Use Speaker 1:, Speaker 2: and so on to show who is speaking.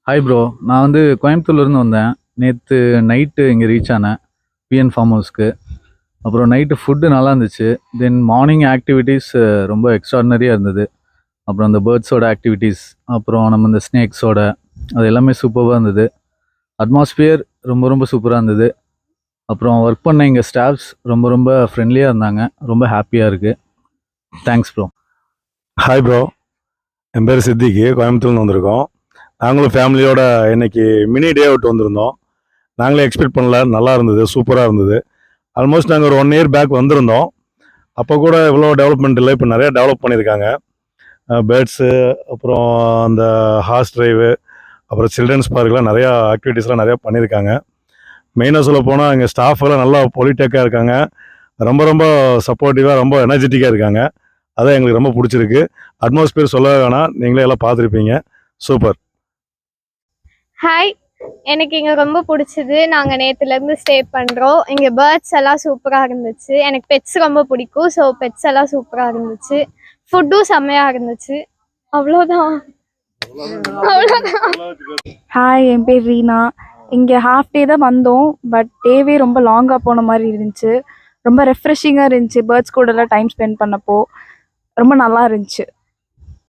Speaker 1: Hi bro. நான் வந்து கோயம்புத்தூர்லேருந்து வந்தேன். நேற்று நைட்டு இங்கே ரீச் ஆனேன் பிஎன் ஃபார்ம் ஹவுஸ்க்கு. அப்புறம் நைட்டு ஃபுட்டு நல்லா இருந்துச்சு. தென் மார்னிங் ஆக்டிவிட்டீஸ் ரொம்ப எக்ஸ்ட்ராடினரியாக இருந்தது. அப்புறம் அந்த பேர்ட்ஸோட ஆக்டிவிட்டீஸ், அப்புறம் நம்ம இந்த ஸ்னேக்ஸோட அது எல்லாமே சூப்பராக இருந்தது. அட்மாஸ்பியர் ரொம்ப ரொம்ப சூப்பராக இருந்தது. அப்புறம் ஒர்க் பண்ண எங்கள் ஸ்டாஃப்ஸ் ரொம்ப ரொம்ப ஃப்ரெண்ட்லியாக இருந்தாங்க. ரொம்ப ஹாப்பியாக இருக்குது. Thanks bro.
Speaker 2: ஹாய் ப்ரோ, என் பேர் சித்திக்கு, கோயம்புத்தூர்லேருந்து வந்திருக்கோம். நாங்களும் ஃபேமிலியோட இன்னைக்கு மினி டே அவுட் வந்திருந்தோம். நாங்களே எக்ஸ்பெக்ட் பண்ணல, நல்லா இருந்தது, சூப்பராக இருந்தது. ஆல்மோஸ்ட் நாங்கள் ஒரு 1 இயர் பேக் வந்திருந்தோம். அப்போ கூட இவ்வளோ டெவலப்மெண்ட் இல்லை, இப்போ நிறையா டெவலப் பண்ணியிருக்காங்க. பேர்ட்ஸு, அப்புறம் அந்த ஹார்ஸ் ட்ரைவு, அப்புறம் சில்ட்ரன்ஸ் பார்க்கெலாம் நிறையா ஆக்டிவிட்டீஸ்லாம் நிறையா பண்ணியிருக்காங்க. மெயினாக சொல்ல போனால் எங்கள் ஸ்டாஃப் எல்லாம் நல்லா பொலிடெக்காக இருக்காங்க. ரொம்ப ரொம்ப சப்போர்ட்டிவாக, ரொம்ப எனர்ஜெட்டிக்காக இருக்காங்க. அதான் எங்களுக்கு ரொம்ப பிடிச்சிருக்கு. அட்மாஸ்பியர் சொல்ல வேணாம், நீங்களே எல்லாம் பார்த்துருப்பீங்க. சூப்பர்.
Speaker 3: ஹாய், எனக்கு இங்கே ரொம்ப பிடிச்சது. நாங்கள் நேற்றுலேருந்து ஸ்டே பண்ணுறோம். இங்கே பேர்ட்ஸ் எல்லாம் சூப்பராக இருந்துச்சு. எனக்கு பெட்ஸ் ரொம்ப பிடிக்கும். ஸோ பெட்ஸ் எல்லாம் சூப்பராக இருந்துச்சு. ஃபுட்டும் செம்மையாக இருந்துச்சு. அவ்வளோதான்.
Speaker 4: ஹாய், என் பேர் ரீனா. இங்கே ஹாஃப் டே தான் வந்தோம், பட் டேவே ரொம்ப லாங்காக போன மாதிரி இருந்துச்சு. ரொம்ப ரெஃப்ரெஷிங்காக இருந்துச்சு. பேர்ட்ஸ் கூடலாம் டைம் ஸ்பெண்ட் பண்ணப்போ ரொம்ப நல்லா இருந்துச்சு.